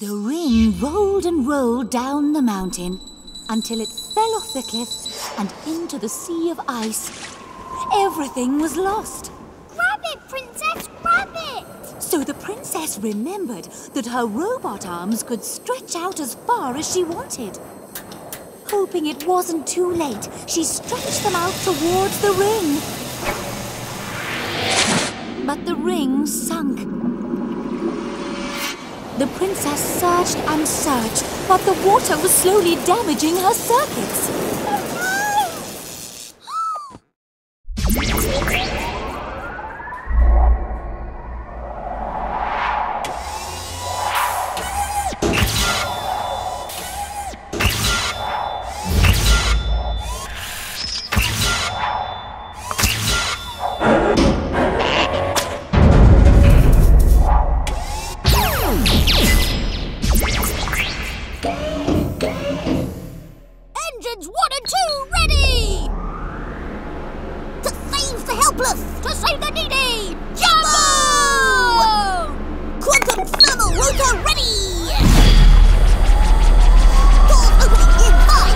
The ring rolled and rolled down the mountain until it fell off the cliff and into the sea of ice. Everything was lost. Grab it, Princess, grab it! So the princess remembered that her robot arms could stretch out as far as she wanted. Hoping it wasn't too late, she stretched them out towards the ring. But the ring sunk. The princess searched and searched, but the water was slowly damaging her circuits. Engines 1 and 2 ready! To save the helpless! To save the needy! Jumbo! Quantum thermal rotor ready! Doors opening in 5,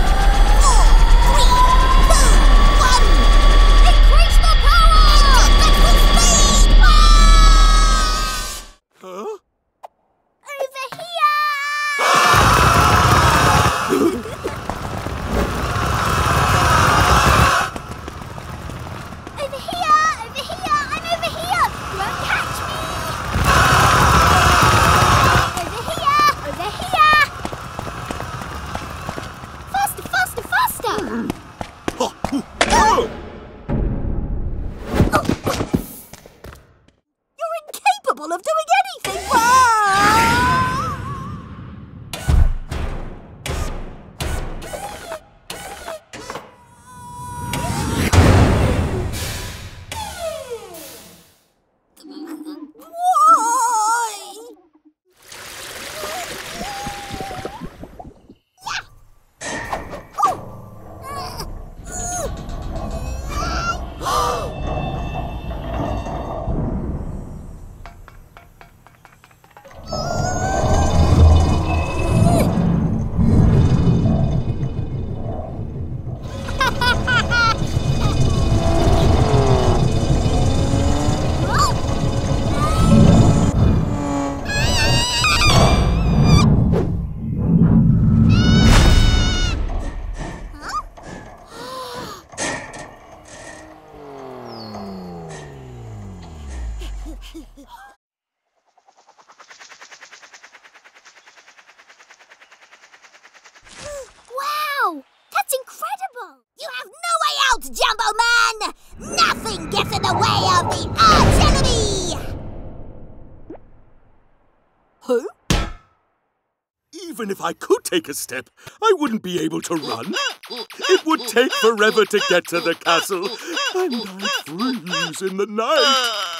4, 3, 2, 1! Increase the power! Engines at full speed! Huh? Over here! You're incapable of doing anything! Wow! That's incredible! You have no way out, Jumbo Man! Nothing gets in the way of the arch-enemy! Huh? Even if I could take a step, I wouldn't be able to run. It would take forever to get to the castle, and I'd freeze in the night.